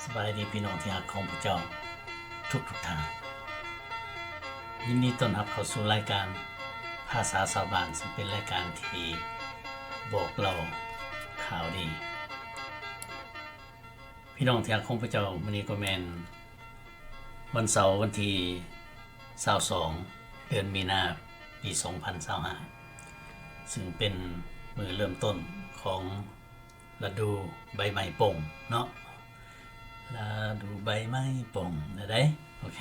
สบายดีพี่น้องที่รักของพระเจ้าทุกท่านยินดีต้อนรับเข้าสู่รายการภาษาชาวบ้านซึ่งเป็นรายการที่บอกเราข่าวดีพี่น้องที่รักของพระเจ้ามื้อนี้ก็แม่นวันเสาร์วันที่22เดือนมีนาคมปี2025ซึ่งเป็นมื้อเริ่มต้นของฤดูใบไม้ป่งเนาะฤดูใบไม้ป่งนะได้โอเค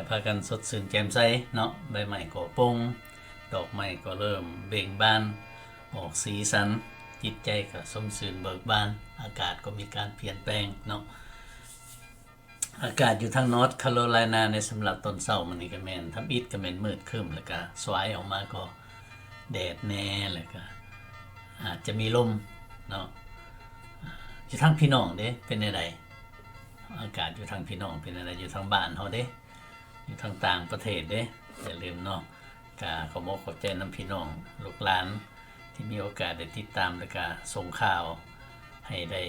พากันสดชื่นแจ่มใสเนาะใบไม้ก็ป่งดอกไม้ก็เริ่มเบ่งบานออกสีสันจิตใจก็สมชื่นเบิกบานอากาศก็มีการเปลี่ยนแปลงเนาะอากาศอยู่ทางนอร์ทแคโรไลนาในสำหรับตอนเช้ามื้อนี้ก็แม่นทำอิฐก็แม่นมืดครึ้มแล้วก็สวายออกมาก็แดดแน่แล้วก็อาจจะมีลมเนาะอยู่ทางพี่น้องเด้เป็นจังได๋อากาศอยู่ทางพี่น้องเป็นจังได๋อยู่ทางบ้านเฮาเด้อยู่ทางต่างประเทศเด้อย่าลืมเนาะก็ขอบอกขอบใจนำพี่น้องลูกหลานที่มีโอกาสได้ติดตามแล้วก็ส่งข่าวให้ได้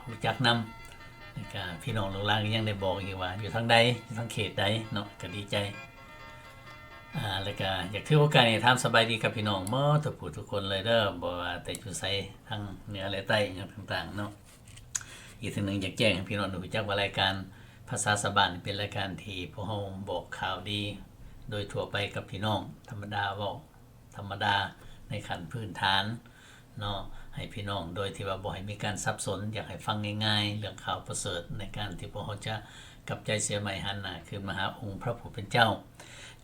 รู้จักนำแล้วก็พี่น้องลูกหลานก็ยังได้บอกอีกว่าอยู่ทางใดอยู่ทางเขตใดเนาะก็ดีใจแล้วก็อยากถือโอกาสนี้ถามสบายดีกับพี่น้องหมดทุกผู้ทุกคนเลยเด้อบ่ว่าแต่อยู่ไสทางเหนือและใต้อย่างต่างๆเนาะอีกทีนึงอยากแจ้งให้พี่น้องรู้จักว่ารายการภาษาชาวบ้านเป็นรายการที่พวกเราบอกข่าวดีโดยทั่วไปกับพี่น้องธรรมดาเว้าธรรมดาในขั้นพื้นฐานเนาะให้พี่น้องโดยที่ว่าบ่ให้มีการสับสนอยากให้ฟังง่ายๆเรื่องข่าวประเสริฐในการที่พวกเราจะกลับใจเสียใหม่หันหน้าคือมาหาองค์พระผู้เป็นเจ้า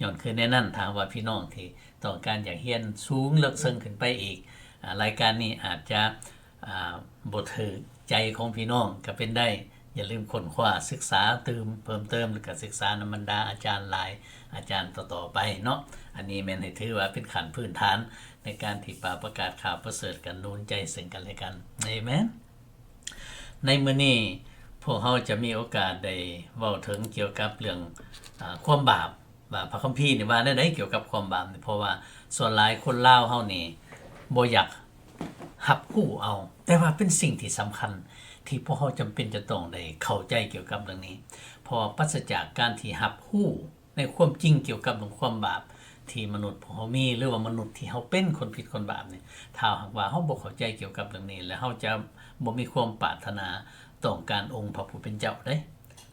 ย้อนคือในนั้นถามว่าพี่น้องที่ต้องการอยากเรียนสูงลึกซึ้งขึ้นไปอีกรายการนี้อาจจะบ่ถูกใจของพี่น้องก็เป็นได้อย่าลืมค้นคว้าศึกษาเพิ่มเติมแล้วก็ศึกษานำบรรดาอาจารย์หลายอาจารย์ต่อๆไปเนาะอันนี้แม่นให้ถือว่าเป็นขั้นพื้นฐานในการที่ประกาศข่าวประเสริฐกันนูนใจซึ่งกันและกันอาเมนในมื้อนี้พวกเราจะมีโอกาสได้เว้าถึงเกี่ยวกับเรื่องความบาปว่าพระคัมภีร์นี่ว่าแนวใดเกี่ยวกับความบาปเพราะว่าส่วนหลายคนลาวเฮานี่บ่อยากรับรู้เอาแต่ว่าเป็นสิ่งที่สำคัญที่พวกเราจำเป็นจะต้องได้เข้าใจเกี่ยวกับเรื่องนี้เพราะปราศจากการที่รับรู้ในความจริงเกี่ยวกับเรื่องความบาปที่มนุษย์พวกเรามีหรือว่ามนุษย์ที่เฮาเป็นคนผิดคนบาปนี่ถ้าหากว่าเฮาบ่เข้าใจเกี่ยวกับเรื่องนี้แล้วเฮาจะบ่มีความปรารถนาต้องการองค์พระผู้เป็นเจ้าเด้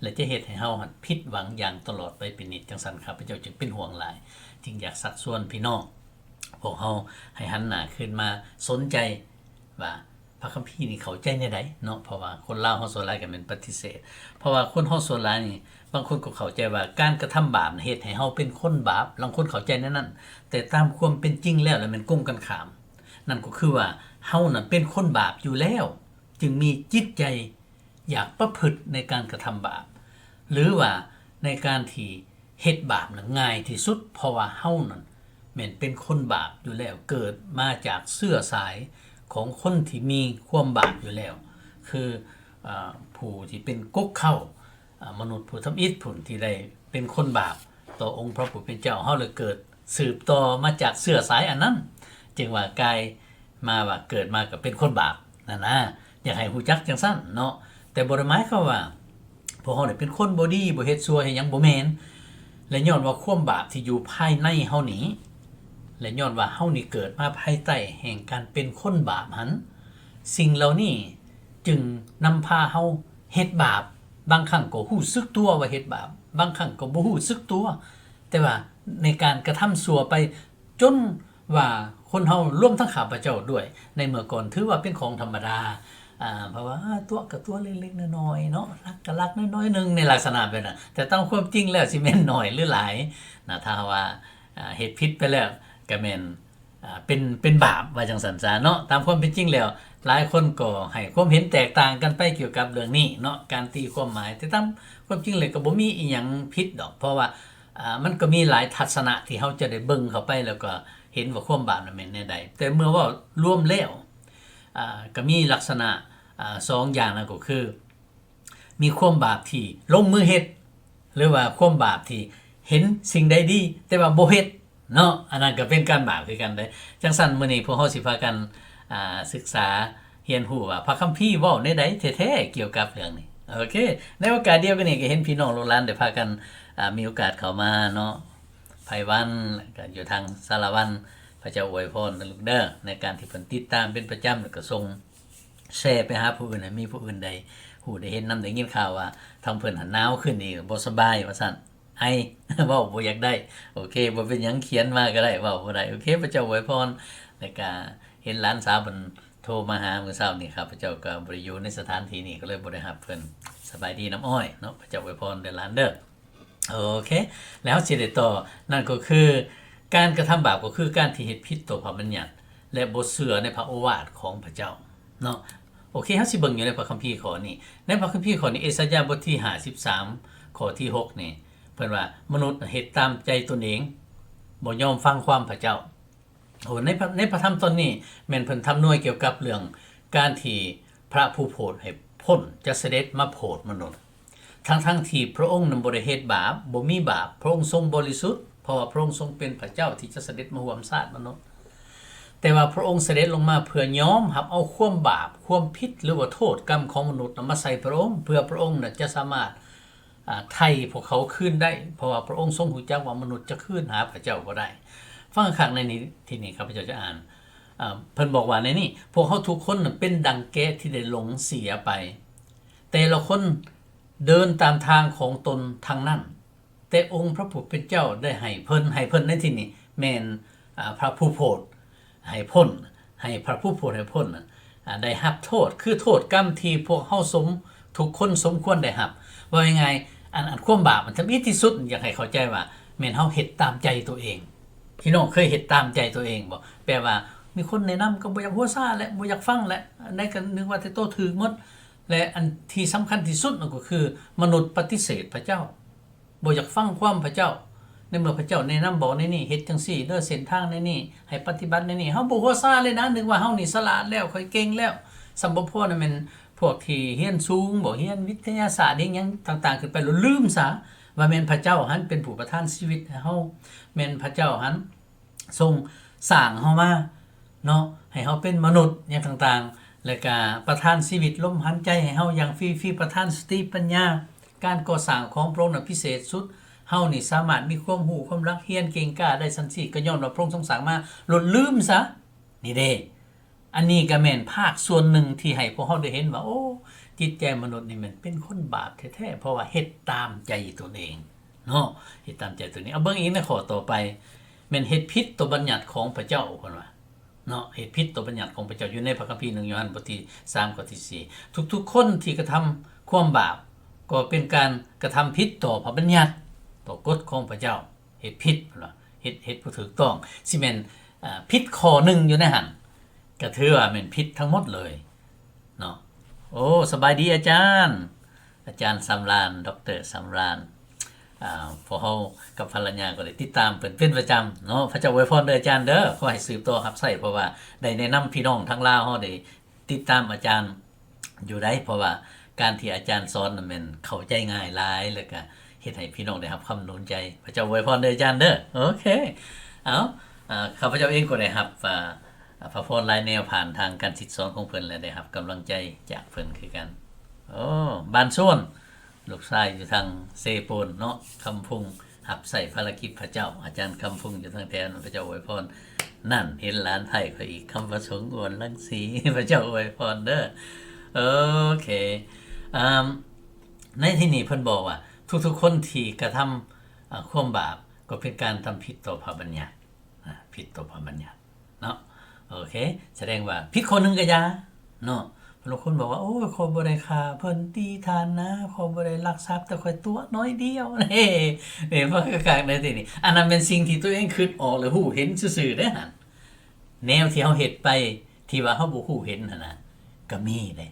และจะเฮ็ดให้เฮาผิดหวังอย่างตลอดไปเป็นนิจจังซั่นข้าพเจ้าจึงเป็นห่วงหลายจึงอยากสักชวนพี่น้องพวกเฮาให้หันหน้าขึ้นมาสนใจว่าพระคัมภีร์นี่เข้าใจแนวใดเนาะเพราะว่าคนลาวเฮาส่วนหลายก็เป็นปฏิเสธเพราะว่าคนเฮาส่วนหลายนี่บางคนก็เข้าใจว่าการกระทำบาปเฮ็ดให้เฮาเป็นคนบาปบางคนเข้าใจแนวนั้นแต่ตามความเป็นจริงแล้วมันกงกันข้ามนั่นก็คือว่าเฮานั้นเป็นคนบาปอยู่แล้วจึงมีจิตใจอยากประพฤติในการกระทำบาปหรือว่าในการที่เฮ็ดบาปนั้นง่ายที่สุดเพราะว่าเฮานั้นแม่นเป็นคนบาปอยู่แล้วเกิดมาจากเสื้อสายของคนที่มีความบาปอยู่แล้วคือผู้ที่เป็นกกเข้ามนุษย์ผู้ทำอิฐผุ่นที่ได้เป็นคนบาปต่อองค์พระผู้เป็นเจ้าเฮาเลยเกิดสืบต่อมาจากเสื้อสายอันนั้นจึงว่ากลายมาว่าเกิดมาก็เป็นคนบาปนั่นนะอยากให้ฮู้จักจังซั่นเนาะแต่บ่ได้หมายความว่าพวกเฮานี่เป็นคนบ่ดีบ่เฮ็ดชั่วให้หยังบ่แม่นและย้อนว่าความบาปที่อยู่ภายในเฮานี้และย้อนว่าเฮานี่เกิดมาภายใต้แห่งการเป็นคนบาปหันสิ่งเหล่านี้จึงนำพาเฮาเฮ็ดบาปบางครั้งก็รู้สึกตัวว่าเฮ็ดบาปบางครั้งก็บ่รู้สึกตัวแต่ว่าในการกระทำชั่วไปจนว่าคนเฮารวมทั้งข้าพเจ้าด้วยในเมื่อก่อนถือว่าเป็นของธรรมดาเพราะว่าตัวกับตัวเล็กๆน้อยๆเนาะรักก็รักน้อยๆนึงในลักษณะแบบนั้นแต่ตามความจริงแล้วสิแม่นน้อยหรือหลายนะถ้าว่าเฮ็ดผิดไปแล้วก็แม่นเป็นบาปว่าจังซั่นซะเนาะตามความเป็นจริงแล้วหลายคนก็ให้ความเห็นแตกต่างกันไปเกี่ยวกับเรื่องนี้เนาะการตีความหมายแต่ตามความจริงเลยก็บ่มีอีหยังผิดดอกเพราะว่ามันก็มีหลายทัศนะที่เฮาจะได้เบิ่งเข้าไปแล้วก็เห็นว่าความบาปนั้นแม่นแนวใดแต่เมื่อว่ารวมแล้วก็มีลักษณะ2อย่างนั่นก็คือมีความบาปที่ลงมือเฮ็ดหรือว่าความบาปที่เห็นสิ่งใดดีแต่ว่าบ่เฮ็ดเนาะอันนั้นก็เป็นการบาปคือกันเด้จังซั่นมื้อนี้พวกเฮาสิพากันศึกษาเรียนรู้ว่าพระคัมภีร์เว้าในใดแท้ๆเกี่ยวกับเรื่องนี้ โอเคในโอกาสเดียวกันนี่ก็เห็นพี่น้องโรงหลานได้พากันมีโอกาสเข้ามาเนาะไผวันก็อยู่ทางสารวันพระเจ้าอวยพรลูกเด้อในการที่เพิ่นติดตามเป็นประจำแล้วก็ส่งแชร์ไปหาผู้อื่นให้มีผู้อื่นได้ฮู้ได้เห็นนำได้ยินข่าวว่าทางเพิ่นหันหนาวขึ้นนี่บ่สบายว่าซั่นไอ เว้าบ่อยากได้โอเคบ่เป็นหยังเขียนมาก็ได้เว้าบ่ได้โอเคพระเจ้าอวยพรแล้วก็เห็นหลานสาวเพิ่นโทรมาหามื้อเช้านี่ครับพระเจ้าก็บ่ได้อยู่ในสถานที่นี้ก็เลยบ่ได้รับเพิ่นสบายดีน้ำอ้อยเนาะพระเจ้าอวยพรเด้อหลานเด้อโอเคแล้วสิได้ต่อนั่นก็คือการกระทำบาปก็คือการที่เฮ็ดผิดต่อพระบัญญัติและบ่เชื่อในพระโอวาทของพระเจ้าเนาะโอเคเฮาสิเบิ่งอยู่ในพระคัมภีร์ข้อนี้ในพระคัมภีร์ข้อนี้เอสายาห์บทที่53ข้อที่6นี่เพิ่นว่ามนุษย์เฮ็ดตามใจตนเองบ่ยอมฟังความพระเจ้าโอ้ในพระธรรมตอนนี้แม่นเพิ่นทำหน่วยเกี่ยวกับเรื่องการที่พระผู้โปรดให้พ้นจะเสด็จมาโปรดมนุษย์ทั้งที่พระองค์นั้นบ่ได้เฮ็ดบาปบ่มีบาปพระองค์ทรงบริสุทธิ์เพราะว่าพระองค์ทรงเป็นพระเจ้าที่จะเสด็จมาร่วมชาติมนุษย์แต่ว่าพระองค์เสด็จลงมาเพื่อยอมรับเอาความบาปความผิดหรือว่าโทษกรรมของมนุษย์มาใส่พระองค์เพื่อพระองค์จะสามารถไถ่พวกเขาคืนได้เพราะว่าพระองค์ทรงรู้จักว่ามนุษย์จะคืนหาพระเจ้าบ่ได้ฟังข้างในนี้ที่นี่ครับพระเจ้าจะอ่านเพิ่นบอกว่าในนี้พวกเขาทุกคนเป็นดังแกะที่ได้หลงเสียไปแต่ละคนเดินตามทางของตนทางนั้นแต่องค์พระผู้เป็นเจ้าได้ให้เพิ่นในที่นี้แม่นพระผู้โปรดให้พ้นให้พระผู้โปรดให้พ้นได้รับโทษคือโทษกรรมที่พวกเฮาทุกคนสมควรได้รับว่ายังไงอันความบาปมันทำที่สุดอยากให้เข้าใจว่าแม่นเฮาเฮ็ดตามใจตัวเองพี่น้องเคยเฮ็ดตามใจตัวเองบ่แปลว่ามีคนแนะนำก็บ่อยากหัวซ่าและบ่อยากฟังและอันใดก็นึกว่าแต่โตถูกหมดและอันที่สำคัญที่สุดนั่นก็คือมนุษย์ปฏิเสธพระเจ้าบ่อยากฟังความพระเจ้าในเมื่อพระเจ้าแนะนำบอกในนี่เฮ็ดจังซี่เด้อเส้นทางในนี่ให้ปฏิบัติในนี่เฮาบ่หัวซ่าเลยนะนึกว่าเฮานี่ฉลาดแล้วค่อยเก่งแล้วสำบ่พอนั่นแม่นพวกที่เรียนสูงบ่เรียนวิทยาศาสตร์อีหยังต่างๆขึ้นไปแล้วลืมซะว่าแม่นพระเจ้าหันเป็นผู้ประทานชีวิตให้เฮาแม่นพระเจ้าหันทรงสร้างเฮามาเนาะให้เฮาเป็นมนุษย์อย่างต่างๆแล้วก็ประทานชีวิตลมหายใจให้เฮาอย่างฟรีๆประทานสติปัญญาการก่อสร้างของพระองค์นั้นพิเศษสุดเฮานี่สามารถมีความรู้ความรักเฮียนเก่งกล้าได้สันติก็ย้อนว่าพระองค์ทรงสร้างมาลดลืมซะนี่เด้อันนี้ก็แม่นภาคส่วนหนึ่งที่ให้พวกเฮาได้เห็นว่าโอ้จิตใจมนุษย์นี่มันเป็นคนบาปแท้ๆเพราะว่าเฮ็ดตามใจตนเองเนาะเฮ็ดตามใจตัวนี้เอาเบิ่งอีกในข้อต่อไปแม่นเฮ็ดผิดต่อบัญญัติของพระเจ้าเพิ่นว่าเนาะเฮ็ดผิดต่อบัญญัติของพระเจ้าอยู่ในพระคัมภีร์1ยอห์นบทที่3ข้อที่4ทุกๆคนที่กระทำความบาปก็เป็นการกระทำผิดต่อพระบัญญัติต่อกฎของพระเจ้าเฮ็ดผิดเพิ่นว่าเฮ็ดบ่ถูกต้องสิแม่นผิดข้อหนึ่งอยู่ในหั่นก็ถือว่าแม่นผิดทั้งหมดเลยเนาะโอ้สบายดีอาจารย์สำราญดร.สำราญพวกเฮากับภรรยาก็ได้ติดตามเป็นประจำเนาะพระเจ้าอวยพรเด้ออาจารย์เด้อขอให้สืบต่อรับใช้เพราะว่าได้แนะนำพี่น้องทั้งลาวเฮาได้ติดตามอาจารย์อยู่ได้เพราะว่าการที่อาจารย์สอนนั้นแม่นเข้าใจง่ายหลายแล้วก็เฮ็ดให้พี่น้องได้รับคำหนุนใจพระเจ้าอวยพรเด้ออาจารย์เด้อโอเคเอาข้าพเจ้าเองก็ได้รับพระพรหลายแนวผ่านทางการศึกษาของเพิ่นและได้รับกำลังใจจากเพิ่นคือกันโอ้บ้านโซนลูกชายอยู่ทางเซโปนเนาะคำพุงหับใส่ภารกิจพระเจ้าอาจารย์คำพุงอยู่ทางแทนพระเจ้าอวยพรนั่นเห็นหลานไทยเขาอีกคำประสงค์อวนลังสีพระเจ้าอวยพรเด้อโอเคในที่นี้เพิ่นบอกว่าทุกๆคนที่กระทำความบาปก็เป็นการทำผิดต่อพระบัญญัติผิดต่อพระบัญญัติเนาะโอเคแสดงว่าผิดคนหนึงก็อย่าเนาะบางคนบอกว่าโอ้ยขอบ่ได้ฆ่าเพิ่นตีทานนะขอบ่ได้ลักทรัพย์แต่ค่อยตัวน้อยเดียวนี่เพราะกลางในที่นี้อันนั้นเป็นสิ่งที่ตัวเองคิดออกหรือฮู้เห็นซื่อๆเด้อหั่นแนวที่เฮาเฮ็ดไปที่ว่าเฮาบ่ฮู้เห็นหั่นน่ะก็มีเด้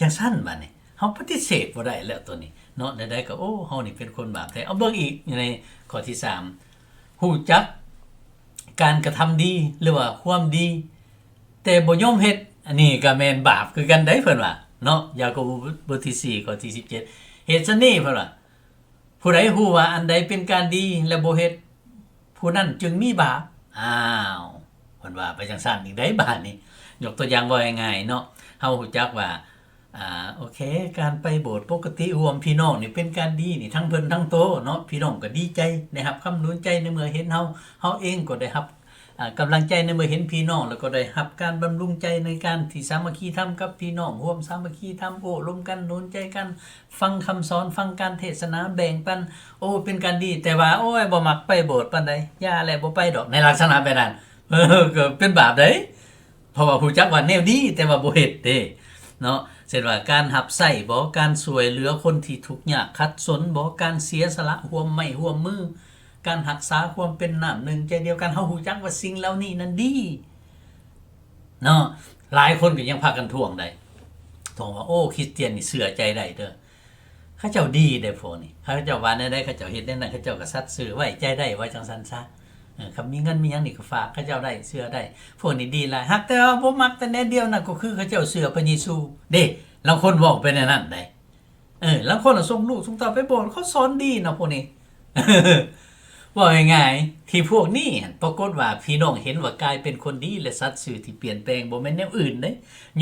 จังซั่นบัดนี้เฮาปฏิเสธบ่ได้แล้วตัวนี้เนาะใดๆก็โอ้เฮานี่เป็นคนบาปแท้เอาเบิ่งอีกในข้อที่3ฮู้จักการกระทำดีหรือว่าความดีแต่บ่ยอมเฮ็ดอันนี้ก็แม่นบาปคือกันได้เพิ่นว่าเนาะยากอบบทที่4ข้อที่17เหตุฉะนี้เพิ่นว่าผู้ใดฮู้ว่าอันใดเป็นการดีและบ่เฮ็ดผู้นั้นจึงมีบาปอ้าวเพิ่นว่าไปจังซั่นอีกได้บาดนี้ยกตัวอย่างว่าง่ายๆเนาะเฮาฮู้จักว่า โอเคการไปโบสถ์ปกติรวมพี่น้องนี่เป็นการดีนี่ทั้งเพิ่นทั้งโตเนาะพี่น้องก็ดีใจนะครับคำหนุนใจในเมื่อเห็นเฮาเองก็ได้รับกำลังใจในเมื่อเห็นพี่น้องแล้วก็ได้รับการบำรุงใจในการที่สามัคคีธรรมกับพี่น้องร่วมสามัคคีธรรมโอ้ร่วมกันหนุนใจกันฟังคำสอนฟังการเทศนาแบ่งปันโอ้เป็นการดีแต่ว่าโอ้ยบ่มักไปโบสถ์ปานใดย่าแลบ่ไปดอกในลักษณะแบบนั้นก็เป็นบาปเด้เพราะว่าผู้จักว่าแนวดีแต่ว่าบ่เฮ็ดเด้เนาะเช่นว่าการหับใส่บ่การสวยเหลือคนที่ทุกข์ยากขัดสนบ่การเสียสละร่วมไม้ร่วมมือการรักษาความเป็นน้ำหนึ่งใจเดียวกันเฮาฮู้จักว่าสิ่งเหล่านี้นั้นดีเนาะหลายคนก็ยังพากันท่วงได้ท่วงว่าโอ้คริสเตียนนี่เชื่อใจได้เด้อเขาเจ้าดีได้พอนี่เขาเจ้าว่าได้เขาเจ้าเฮ็ดได้นั่นเขาเจ้าก็สัตย์ซื่อไว้ใจได้ว่าจังซั่นซะครับมีเงินมีหยังนี่ก็ฝากเขาเจ้าได้เชื่อได้พวกนี้ดีหลายฮักแต่ว่าบ่มักแต่แนวเดียวน่ะก็คือเขาเจ้าเชื่อพระเยซูเด้บางคนเว้าไปในนั้นได้บางคนส่งลูกส่งเต้าไปโบสถ์เขาสอนดีนะพวกนี้ว่าง่ายๆที่พวกนี้ปรากฏว่าพี่น้องเห็นว่ากลายเป็นคนดีและสัตย์ซื่อที่เปลี่ยนแปลงบ่แม่นแนวอื่นเด้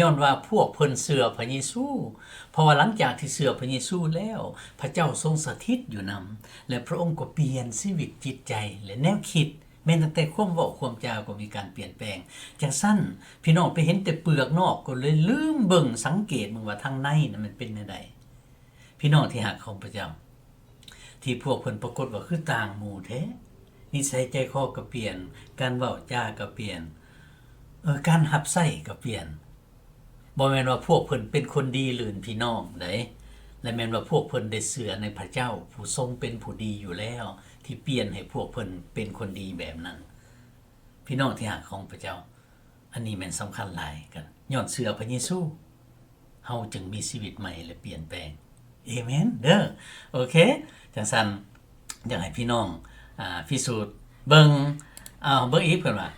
ย้อนว่าพวกเพิ่นเชื่อพระเยซูเพราะว่าหลังจากที่เชื่อพระเยซูแล้วพระเจ้าทรงสถิตอยู่นำและพระองค์ก็เปลี่ยนชีวิตจิตใจและแนวคิดแม้แต่ความเว้าความจาก็มีการเปลี่ยนแปลงจังซั่นพี่น้องไปเห็นแต่เปลือกนอกก็เลยลืมเบิ่งสังเกตว่าทางในน่ะมันเป็นแนวใดพี่น้องที่รักของพระเจ้าที่พวกเพิ่นปรากฏว่าคือต่างหมู่แท้นิสัยใจคอก็เปลี่ยนการเว้าจาก็เปลี่ยนการรับใช้ก็เปลี่ยนบ่แม่นว่าพวกเพิ่นเป็นคนดีลื่นพี่น้องไดและแม่นว่าพวกเพิ่นได้เชื่อในพระเจ้าผู้ทรงเป็นผู้ดีอยู่แล้วที่เปลี่ยนให้พวกเพิ่นเป็นคนดีแบบนั้นพี่น้องที่รักของพระเจ้าอันนี้แม่นสำคัญหลายกันย้อนเชื่อพระเยซูเฮาจึงมีชีวิตใหม่และเปลี่ยนแปลงเอเมนเด้อโอเคจังซั่นอยากให้พี่น้องพิสูจน์เบิ่งอีกเพิ่นว่า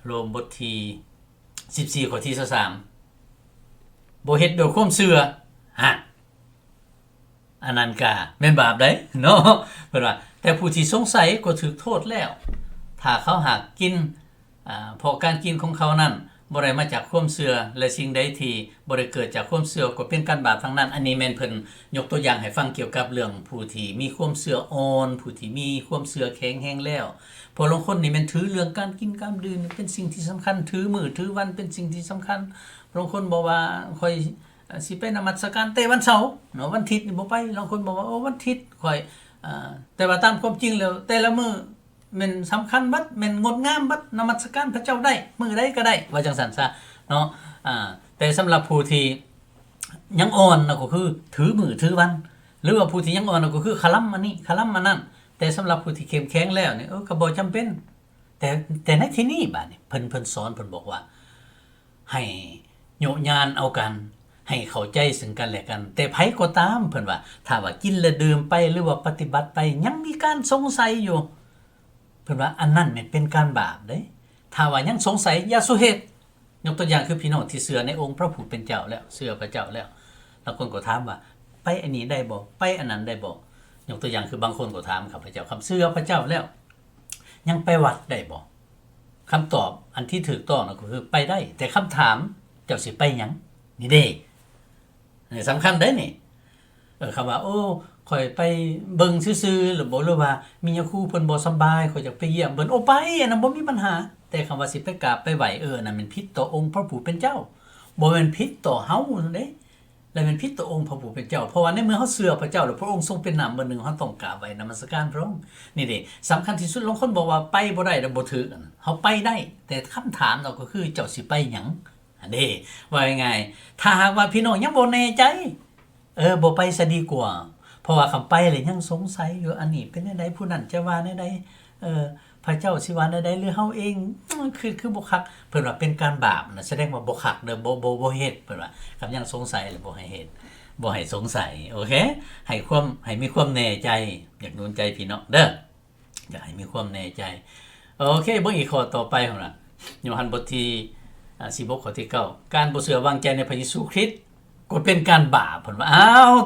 โรมบทที่14ข้อที่23บ่เฮ็ดด้วยความเชื่ออันนั้นก็แม่นบาปได้เนาะเพิ่นว่าแต่ผู้ที่สงสัยก็ถูกโทษแล้วถ้าเขาหากกินเพราะการกินของเขานั้นบ่ได้มาจากความเชื่อและสิ่งใดที่บ่ได้เกิดจากความเชื่อก็เป็นการบาปทั้งนั้นอันนี้แม่นเพิ่นยกตัวอย่างให้ฟังเกี่ยวกับเรื่องผู้ที่มีความเชื่ออ่อนผู้ที่มีความเชื่อแข็งแรงแล้วเพราะบางคนนี่แม่นถือเรื่องการกินการดื่มเป็นสิ่งที่สำคัญถือมื้อถือวันเป็นสิ่งที่สำคัญบางคนบอกว่าค่อยสิไปนมัสการแต่วันเสาร์เนาะวันอาทิตย์นี่บ่ไปบางคนบอกว่าโอ้วันอาทิตย์ค่อยแต่ว่าตามความจริงแล้วแต่ละมื้อแม่นสำคัญบัดแม่นงดงามบัดนมัสการพระเจ้าได้มื้อใดก็ได้ว่าจังซั่นซะเนาะแต่สำหรับผู้ที่ยังอ่อนก็คือถือมื้อถือวันหรือว่าผู้ที่ยังอ่อนก็คือคลัมอันนี้คลัมอันนั้นแต่สำหรับผู้ที่เข้มแข็งแล้วนี่ก็บ่จำเป็นแต่ในที่นี้บัดนี้เพิ่นสอนเพิ่นบอกว่าให้โยญานเอากันให้เข้าใจซึ่งกันและกันแต่ไผก็ตามเพิ่นว่าถ้าว่ากินและดื่มไปหรือว่าปฏิบัติไปยังมีการสงสัยอยู่เพิ่นว่าอันนั้นเป็นการบาปเด้ถ้าว่ายังสงสัยอย่าสุเฮ็ดยกตัวอย่างคือพี่น้องที่เชื่อในองค์พระผู้เป็นเจ้าแล้วเชื่อพระเจ้าแล้วคนก็ถามว่าไปอันนี้ได้บ่ไปอันนั้นได้บ่ยกตัวอย่างคือบางคนก็ถามข้าพเจ้าคำเชื่อพระเจ้าแล้วยังไปวัดได้บ่คำตอบอันที่ถูกต้องก็คือไปได้แต่คำถามเจ้าสิไปหยังนี่เด้นี่สำคัญได้นี่คำว่าโอ้ข่อยไปเบิ่งซื่อๆหรือบ่หรือว่ามียาคูเพิ่นบ่สบายข่อยอยากไปเยี่ยมเพิ่นโอ้ไปอันนั้นบ่มีปัญหาแต่คำว่าสิไปกราบไปไหว้นั่นมันผิดต่อองค์พระผู้เป็นเจ้าบ่แม่นผิดต่อเฮาเด้และมันผิดต่อองค์พระผู้เป็นเจ้าเพราะว่าในเมื่อเฮาเชื่อพระเจ้าแล้วพระองค์ทรงเป็นนามเบอร์1เฮาต้องกราบไหว้นมัสการพระองค์นี่เด้สำคัญที่สุดบางคนบอกว่าไปบ่ได้แล้วบ่ถูกเฮาไปได้แต่คำถามก็คือเจ้าสิไปหยังอันนี้ว่าง่ายๆถ้าหากว่าพี่น้องยังบ่แน่ใจบ่ไปซะดีกว่าเพราะว่าคำไปเลยยังสงสัยอยู่อันนี้เป็นจังได๋ผู้นั้นจะว่าจังได๋พระเจ้าสิว่าจังได๋หรือเฮาเองคือบ่คักเพิ่นว่าเป็นการบาปนะแสดงว่าบ่คักเด้อบ่เฮ็ดเพิ่นว่าคำยังสงสัยแล้วบ่ให้เฮ็ดบ่ให้สงสัยโอเคให้มีความแน่ใจอยากหนุนใจพี่น้องเด้ออยากให้มีความแน่ใจโอเคเบิ่งอีกข้อต่อไปของเราโยฮันบทที่16ข้อที่9การบ่เชื่อวางใจในพระเยซูคริสต์ก็เป็นการบาปเพิ่นว่า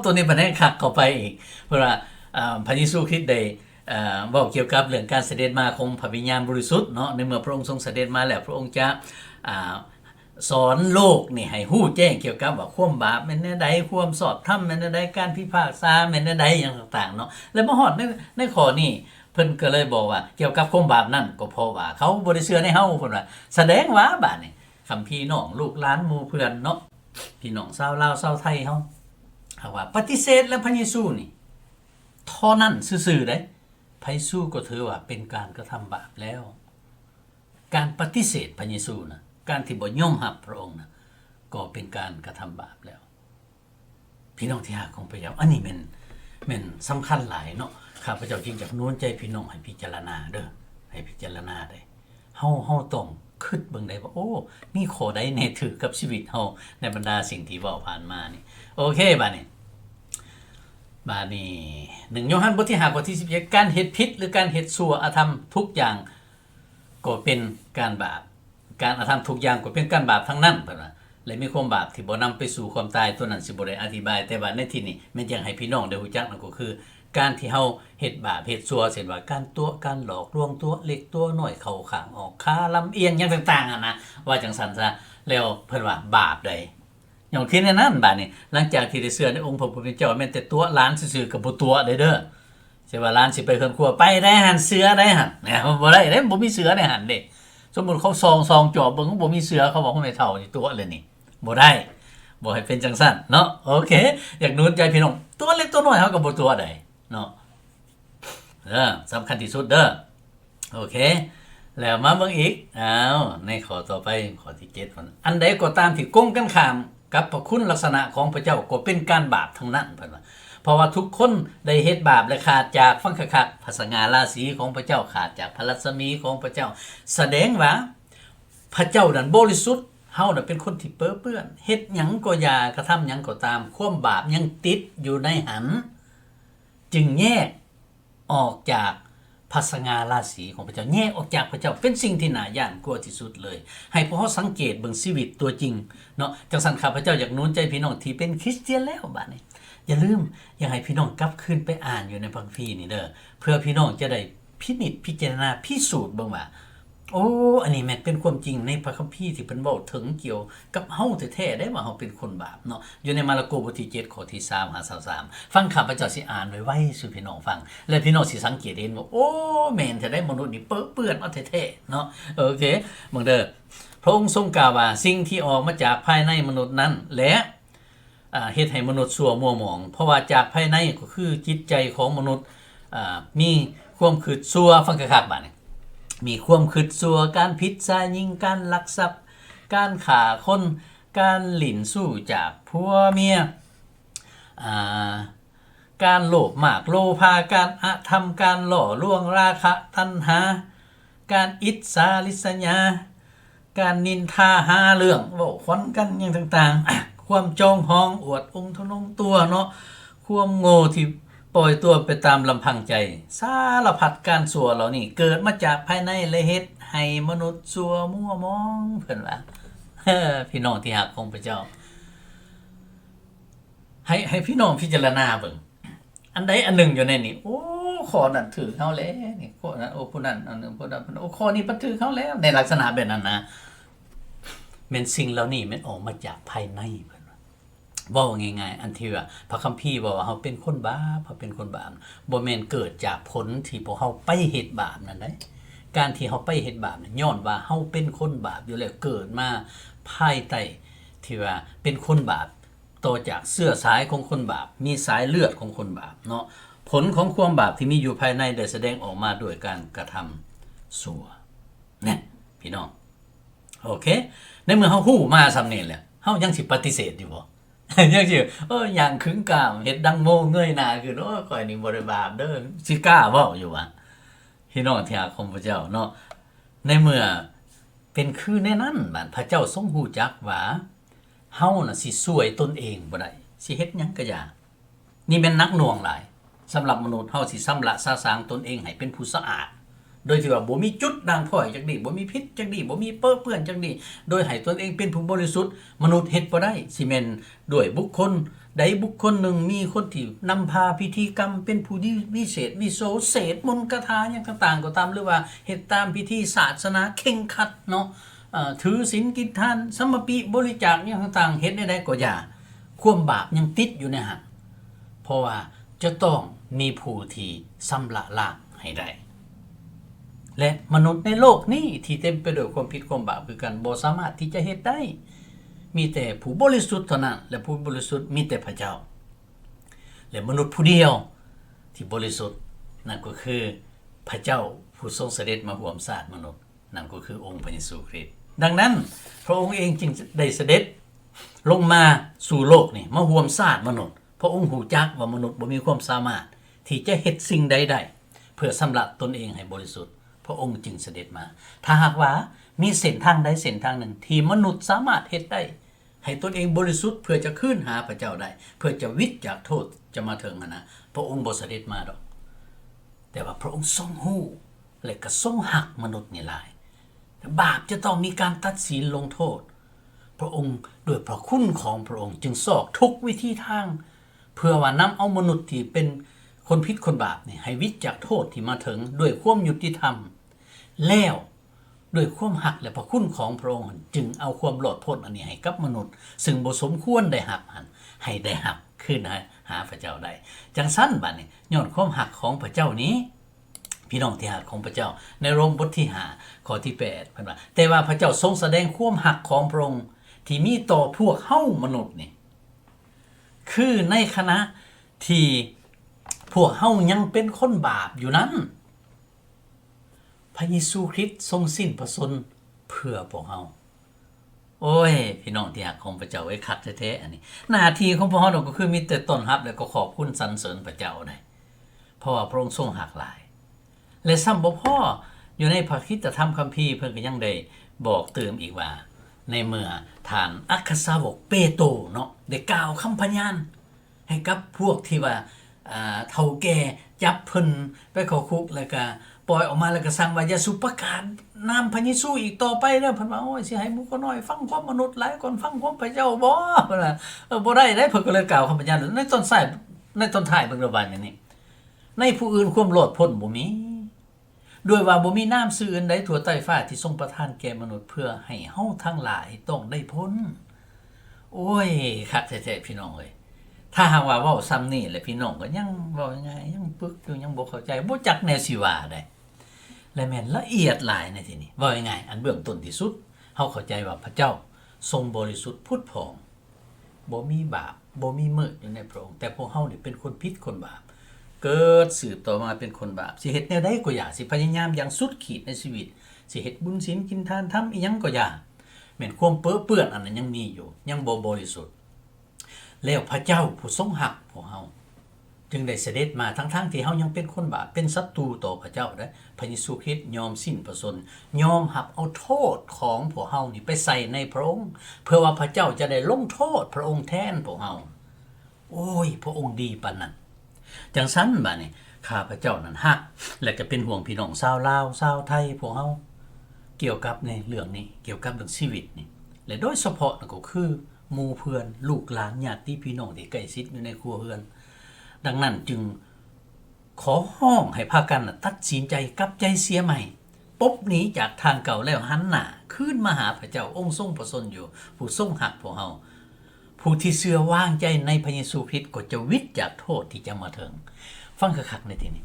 ตัวนี้บ่ได้คักเข้าไปอีกเพราะว่าพระเยซูคริสต์ได้เว้าเกี่ยวกับเรื่องการเสด็จมาของพระวิญญาณบริสุทธิ์เนาะในเมื่อพระองค์ทรงเสด็จมาแล้วพระองค์จะ สอนโลกนี่ให้ฮู้แจ้งเกี่ยวกับว่าความบาปแม่นแนวใดความสอบธรรมแม่นแนวใดการพิพากษาแม่นแนวใดอย่างต่างๆเนาะแล้วมาฮอดในข้อนี้เพิ่นก็เลยบอกว่าเกี่ยวกับความบาปนั่นก็เพราะว่าเขาบ่ได้เชื่อในเฮาเพิ่นว่าแสดงว่าบาดนี้คัมพี่น้องลูกหลานหมู่เพื่อนเนาะพี่น้องชาวลาวชาวไทยเฮาหากว่าปฏิเสธแล้วพระเยซูนี่เท่านั้นซื่อๆเด้พระเยซูก็ถือว่าเป็นการกระทำบาปแล้วการปฏิเสธพระเยซูนะการที่บ่ยอมรับพระองค์นะก็เป็นการกระทำบาปแล้วพี่น้องที่รักของพระเจ้าอันนี้แม่นสำคัญหลายเนาะข้าพเจ้าจึงอยากโน้นใจพี่น้องให้พิจารณาเด้อให้พิจารณาได้เฮาต้องคิดเบิ่งได้ว่าโอ้มีข้อใดแน่ถือกับชีวิตเฮาในบรรดาสิ่งที่เว้าผ่านมานี่โอเคบัดนี้1โยฮันบทที่5ข้อที่17การเฮ็ดผิดหรือการเฮ็ดชั่วอธรรมทุกอย่างก็เป็นการบาปการอธรรมทุกอย่างก็เป็นการบาปทั้งนั้นเพิ่นว่าและมีความบาปที่บ่นำไปสู่ความตายตัวนั้นสิบ่ได้อธิบายแต่ว่าในที่นี้แม่นอยากให้พี่น้องได้รู้จักนั่นก็คือการที่เฮาเฮ็ดบาปเฮ็ดชั่วเช่นว่าการตัวการหลอกลวงตัวเล็กตัวน้อยเข้าข้างออกค้าลำเอียงหยังต่างๆนะว่าจังซั่นซะแล้วเพิ่นว่าบาปใดอย่างที่ในนั้นบาดนี้หลังจากที่ได้เชื่อในองค์พระผู้เป็นเจ้าแม่นแต่ตัวหลานซื่อๆก็บ่ตัวเด้อใช่ว่าหลานสิไปเฮือนครัวไปได้หันเสือได้หั่นเนี่ยบ่ได้เด้บ่มีเสือในหั่นเด้สมมุติเขาซองจอบเบิ่งบ่มีเสือเขาบอกว่าไม่เท่านี่ตัวเลยนี่บ่ได้บ่ให้เป็นจังซั่นเนาะโอเคอยากหนุนใจพี่น้องตัวเล็กตัวน้อยเฮาก็บ่ตัวใดเนาะสำคัญที่สุดเด้อโอเคแล้วมาเบิ่งอีกในข้อต่อไปข้อที่7พุ่นอันใดก็ตามที่กงกันข้ามกับพระคุณลักษณะของพระเจ้าก็เป็นการบาปทั้งนั้นเพิ่นว่าเพราะว่าทุกคนได้เฮ็ดบาปและขาดจากฟังคักๆพระสง่าราศีของพระเจ้าขาดจากพระรัศมีของพระเจ้าแสดงว่าพระเจ้านั้นบริสุทธิ์เฮาน่ะเป็นคนที่เป้อเปื้อนเฮ็ดหยังก็อย่ากระทำหยังก็ตามความบาปยังติดอยู่ในหันจึงแยกออกจากพระสง่าราศีของพระเจ้าแยกออกจากพระเจ้าเป็นสิ่งที่น่าย่านกลัวที่สุดเลยให้พวกเราสังเกตเบิ่งชีวิตตัวจริงเนาะจังซั่นข้าพเจ้าอยากหนุนใจพี่น้องที่เป็นคริสเตียนแล้วบัดนี้อย่าลืมอยากให้พี่น้องกลับคืนไปอ่านอยู่ในพระคัมภีร์นี่เด้อเพื่อพี่น้องจะได้พินิจพิจารณาพิสูจน์เบิ่งว่าโอ้อันนี้แม่นเป็นความจริงในพระคัมภีร์ที่เพิ่นเว้าถึงเกี่ยวกับเฮาแท้ๆได้ว่าเฮาเป็นคนบาปเนาะอยู่ในมาระโกบทที่7ข้อที่3-23ฟังข้าพเจ้าสิอ่านไว้สู่พี่น้องฟังและพี่น้องสิสังเกตเห็นว่าโอ้แม่นแท้ได้มนุษย์นี่เปื้อนเอาแท้ๆเนาะโอเคเบิ่งเด้อพระองค์ทรงกล่าวว่าสิ่งที่ออกมาจากภายในมนุษย์นั้นและเฮ็ดให้มนุษย์ชั่วมัวหมองเพราะว่าจากภายในก็คือจิตใจของมนุษย์มีความคิดชั่วฟังคักๆบัดนี้มีความคิดชั่วการผิดใจยิงการลักทรัพย์การฆ่าคนการหลิ่นสู้จากผัวเมียการโลภมากโลภาการอธรรมการหล่อลวงราคะตัณหาการอิจฉาริษยาการนินทาหาเรื่องเว้าขวัญกันอย่างต่างๆความจองหองอวดองค์ทนงตัวเนาะความโง่ที่ปล่อยตัวไปตามลำพังใจสารพัดการชั่วเหล่านี้เกิดมาจากภายในและเฮ็ดให้มนุษย์ชั่วมัวมองเพิ่นว่าพี่น้องที่รักของพระเจ้าให้พี่น้องพิจารณาเบิ่งอันใดอันหนึ่งอยู่ในนี้โอ้ข้อนั้นถือเฮาแล้วนี่ข้อนั้นโอ้ผู้นั้นอันนึงผู้นั้นโอ้ข้อนี้บ่ถือเฮาแล้วในลักษณะแบบนั้นนะแม่นสิ่งเหล่านี้มันออกมาจากภายในเพิ่นว่าง่ายๆอันที่ว่าพระคัมภีร์บอกว่าเฮาเป็นคนบาปเฮาเป็นคนบาปบ่แม่นเกิดจากผลที่พวกเฮาไปเฮ็ดบาปนั่นเด้การที่เฮาไปเฮ็ดบาปย้อนว่าเฮาเป็นคนบาปอยู่แล้วเกิดมาภายใต้ที่ว่าเป็นคนบาปต่อจากเสื้อสายของคนบาปมีสายเลือดของคนบาปเนาะผลของความบาปที่มีอยู่ภายในได้แสดงออกมาด้วยการกระทำชั่วเนี่ยพี่น้องโอเคในเมื่อเฮาฮู้มาซำนี้แหละเฮายังสิปฏิเสธอยู่บ่ยังสิอย่างขึงกล้ามเฮ็ดดังโง่เงยหน้าขึ้นโอ้ข่อยนี่บ่ได้บาปเด้อสิกล้าเว้าอยู่ว่าพี่น้องที่รักของพระเจ้าเนาะในเมื่อเป็นคือในนั้นบัดพระเจ้าทรงฮู้จักว่าเฮาน่ะสิช่วยตนเองบ่ได้สิเฮ็ดหยังก็อย่านี่แม่นนักหน่วงหลายสำหรับมนุษย์เฮาสิสำละสะสางตนเองให้เป็นผู้สะอาดโดยที่ว่าบ่มีจุดด่างพร้อยจักดีบ่มีพิษจักดีบ่มีเปื้อนจักดีโดยให้ตนเองเป็นผู้บริสุทธิ์มนุษย์เฮ็ดบ่ได้สิแม่นด้วยบุคคลใดบุคคลหนึ่งมีคนที่นำพาพิธีกรรมเป็นผู้ที่วิเศษวิโสเศษมนต์คาถาหยังต่างๆก็ตามหรือว่าเฮ็ดตามพิธีศาสนาเคร่งครัดเนาะ ถือศีลกินทานสมปิบริจาคอย่างต่างๆเฮ็ดได้ก็อย่าความบาปยังติดอยู่ในหันเพราะว่าจะต้องมีผู้ที่ชำระล้างให้ได้และมนุษย์ในโลกนี้ที่เต็มไปด้วยความผิดความบาปคือกันบ่สามารถที่จะเฮ็ดได้มีแต่ผู้บริสุทธิ์เท่านั้นและผู้บริสุทธิ์มีแต่พระเจ้าและมนุษย์ผู้เดียวที่บริสุทธิ์นั่นก็คือพระเจ้าผู้ทรงเสด็จมาร่วมสร้างมนุษย์นั่นก็คือองค์พระเยซูคริสต์ดังนั้นพระองค์เองจึงได้เสด็จลงมาสู่โลกนี่มาร่วมสร้างมนุษย์พระองค์รู้จักว่ามนุษย์บ่มีความสามารถที่จะเฮ็ดสิ่งใดได้เพื่อชำระตนเองให้บริสุทธิ์พระองค์จึงเสด็จมาถ้าหากว่ามีเส้นทางใดเส้นทางหนึ่งที่มนุษย์สามารถเฮ็ดได้ให้ตนเองบริสุทธิ์เพื่อจะขึ้นหาพระเจ้าได้เพื่อจะวิตจากโทษจะมาถึงนะพระองค์บ่เสด็จมาดอกแต่ว่าพระองค์ทรงรู้และก็ทรงหักมนุษย์นี่หลายบาปจะต้องมีการตัดสินลงโทษพระองค์ด้วยพระคุณของพระองค์จึงซอกทุกวิธีทางเพื่อว่านำเอามนุษย์ที่เป็นคนผิดคนบาปนี่ให้วิตจากโทษที่มาถึงด้วยความยุติธรรมแล้วด้วยความหักและพระคุณของพระองค์จึงเอาความรอดพ้นอันนี้ให้กับมนุษย์ซึ่งบ่สมควรได้หักให้ได้หักขึ้นหาพระเจ้าได้จังซั่นบัดนี้ย้อนความหักของพระเจ้านี้พี่น้องที่หักของพระเจ้าในโรมบทที่5ข้อที่8เพิ่นว่าแต่ว่าพระเจ้าทรงแสดงความหักของพระองค์ที่มีต่อพวกเฮามนุษย์นี่คือในขณะที่พวกเฮายังเป็นคนบาปอยู่นั้นพระเยซูคริสต์ทรงสิ้นพระชนม์เพื่อพวกเฮาโอ้ยพี่น้องที่รักของพระเจ้าไว้คักแท้ๆอันนี้หน้าที่ของพวกเฮาก็คือมีแต่ต้อนรับและก็ขอบคุณสรรเสริญพระเจ้าได้เพราะว่าพระองค์ทรงหักหลายและซ้ำบ่พออยู่ในพระคริสตธรรมคัมภีร์เพิ่นก็ยังได้บอกเติมอีกว่าในเมื่อท่านอัครสาวกเปโตรเนาะได้กล่าวคำพยานให้กับพวกที่ว่าเฒ่าแก่จับเพิ่นไปเข้าคุกแล้วก็ปล่อยออกมาแล้วก็สั่งว่าอย่าสุประกาศนามพระเยซูอีกต่อไปเด้อเพิ่นว่าโอ้ยสิให้หมู่ก็น้อยฟังความมนุษย์หลายคนฟังความพระเจ้าบ่เพิ่นว่าบ่ได้เด้เพิ่นก็เลยกล่าวคำพยานในต้นท้ายเบิ่งระบาดอย่างนี้ในผู้อื่นความรอดพ้นบ่มีด้วยว่าบ่มีนามชื่ออื่นใดทั่วใต้ฟ้าที่ทรงประทานแก่มนุษย์เพื่อให้เฮาทั้งหลายต้องได้พ้นโอ้ยคักแท้ๆพี่น้องเอ้ยถ้าหากว่าเว้าซ้ำนี่แหละพี่น้องก็ยังเว้ายังไงยังปึกอยู่ยังบ่เข้าใจบ่จักแนวสิว่าได้และแม่นละเอียดหลายในที่นี้เว้ายังไงอันเบื้องต้นที่สุดเฮาเข้าใจว่าพระเจ้าทรงบริสุทธิ์ผุดผ่องบ่มีบาปบ่มีมืดอยู่ในพระองค์แต่พวกเฮานี่เป็นคนผิดคนบาปเกิดสืบต่อมาเป็นคนบาปสิเฮ็ดแนวใดก็อย่าสิพยายามอย่างสุดขีดในชีวิตสิเฮ็ดบุญศีลกินทานทำอีหยังก็อย่าแม่นความเปื้อนอันนั้นยังมีอยู่ยังบ่บริสุทธิ์แล้วพระเจ้าผู้ทรงหักพวกเฮาจึงได้เสด็จมาทั้งที่เฮายังเป็นคนบาปเป็นศัตรูต่อพระเจ้าได้พระเยซูคริสต์ยอมสิ้นพระชนม์ยอมรับเอาโทษของพวกเฮานี่ไปใส่ในพระองค์เพื่อว่าพระเจ้าจะได้ลงโทษพระองค์แทนพวกเฮาโอ้ยพระองค์ดีปานนั้นจังซั่นบัดนี้ข้าพระเจ้านั้นฮักและก็เป็นห่วงพี่น้องชาวลาวชาวไทยพวกเฮาเกี่ยวกับในเรื่องนี้เกี่ยวกับเรื่องชีวิตนี่และโดยเฉพาะก็คือหมู่เพื่อนลูกหลานญาติพี่น้องที่ใกล้ชิดอยู่ในครัวเรือนดังนั้นจึงขอห้องให้พากันตัดสินใจกลับใจเสียใหม่ปบหนีจากทางเก่าแล้วหันหน้าขึ้นมาหาพระเจ้าองค์ทรงประสนอยู่ผู้ทรงหักพวกเฮาผู้ที่เชื่อวางใจในพระเยซูคริสต์ก็จะวิตจากโทษที่จะมาถึงฟังคักๆในที่นี้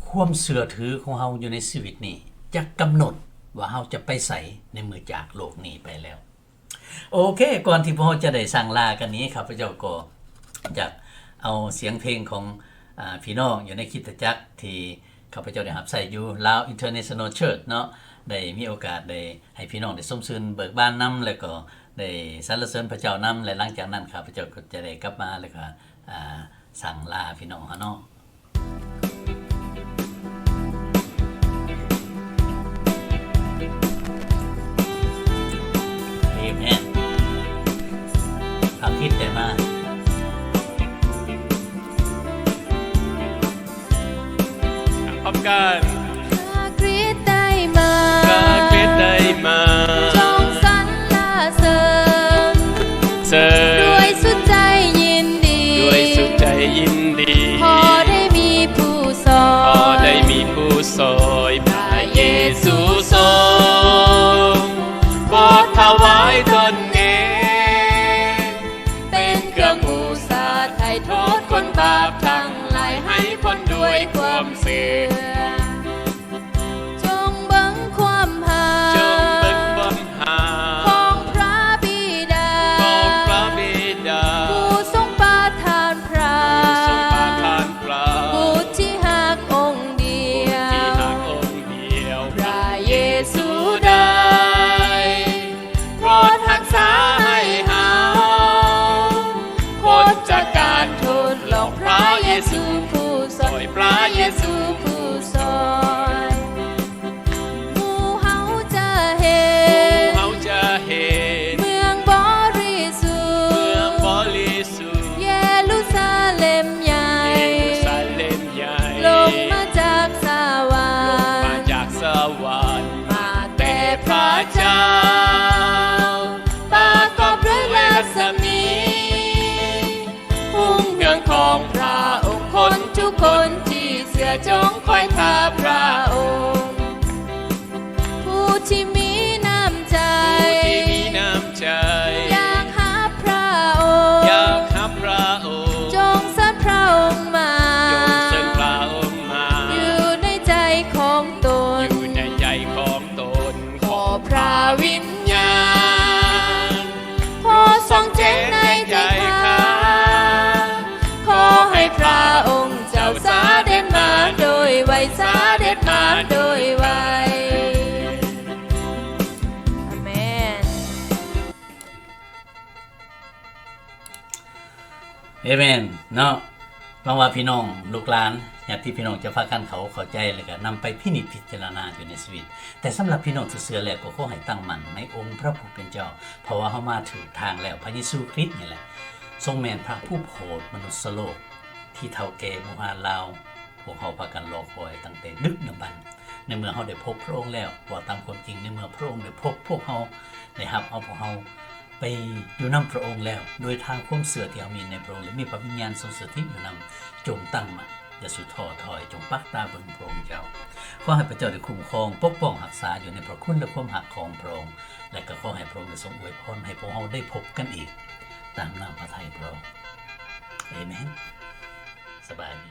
ความเชื่อถือของเฮาอยู่ในชีวิตนี้จะกำหนดว่าเฮาจะไปไสในเมื่อจากโลกนี้ไปแล้วโอเคก่อนที่พวกเราจะได้สั่งลากันนี้ครับพระเจ้าก็อยากเอาเสียงเพลงของพี่น้องอยู่ในคริสตจักรที่ข้าพเจ้าได้รับใส่อยู่ลาว International Church เนาะได้มีโอกาสได้ให้พี่น้องได้สมชื่นเบิกบานนำแล้วก็ได้สรรเสริญพระเจ้านำและหลังจากนั้นข้าพเจ้าก็จะได้กลับมาแล้วก็สั่งลาพี่น้องเนาะคิดได้มาพร้อมกันข้าคริสต์ได้มาจงสรรเสริญด้วยสุดใจยินดีพอได้มีผู้สอนพระเยซูทรงผ โทษคนบาปทั้งหลายให้พ้นด้วยความเสื่อจงเบิ่งความหา จงเบิ่งความหา ของพระบิดา ของพระบิดา ผู้ทรงประทานพระ ทรงประทานพระ ผู้ที่หักองค์เดียว ที่หักองค์เดียว พระเยซูได้โปรดรักษาให้เฮาพ้นจากการทุกข์หลอกพระเยซูผู้สอนพระเยซูผู้สอนหมู่เฮาจะเห็น เขาจะเห็น เมืองบริสุท เมือง ธิ์ บริสุทธิ์ เยรูซาเล็มใหญ่ เยรูซาเล็มใหญ่ ลงมาจากสวร ลง ร มา ค์ จากสวรรค์ มาแต่พระเจ้าประกอบด้วยรัศมีพุ่งเมืองของพระองค์คนทุกคนที่เสือจงคอยท่าพระองค์ผู้ที่มีน้ำใจ ผู้ที่มีน้ำใจ อยากหาพระองค์ อยากหาพระองค์ จงสรรพระองค์มา จงเชิญพระองค์มา อยู่ในใจของตน อยู่ในใจของตน ขอพระวิญญาณพอทรงเจนในใจข้าขอให้พระองค์เจ้าสาเด็จมาโดยไวสาเด็จมาโดยไวอาเมน เอเมนเนาะหวังว่าพี่น้องลูกหลานญาติพี่น้องจะพากันเข้าใจแล้วก็นำไปพินิจพิจารณาอยู่ในชีวิตแต่สำหรับพี่น้องที่เชื่อแล้วก็ขอให้ตั้งมั่นในองค์พระผู้เป็นเจ้าเพราะว่าเฮามาถึงทางแล้วพระเยซูคริสต์นี่แหละทรงแม่นพระผู้โปรดมนุษย์โลกที่เฒ่าแก่หมู่หานลาวพวกเฮาพากันรอคอยตั้งแต่ดึกดำบรรพ์ในเมื่อเฮาได้พบพระองค์แล้วว่าตามความจริงในเมื่อพระองค์ได้พบพวกเฮาได้รับเอาพวกเฮาไปอยู่นำพระองค์แล้วโดยทางความเสื่อที่เฮามีในพระองค์และมีพระวิญญาณทรงสถิตอยู่นำจงตั้งมั่นอย่าสุดท้อถอยจงปักตาเบิ่งพระองค์เจ้าขอให้พระเจ้าได้คุ้มครองปกป้องรักษาอยู่ในพระคุณและความหักของพระองค์และก็ขอให้พระองค์ได้ทรงอวยพรให้พวกเฮาได้พบกันอีกตามนามพระทัยพระองค์เอเมนสบายดี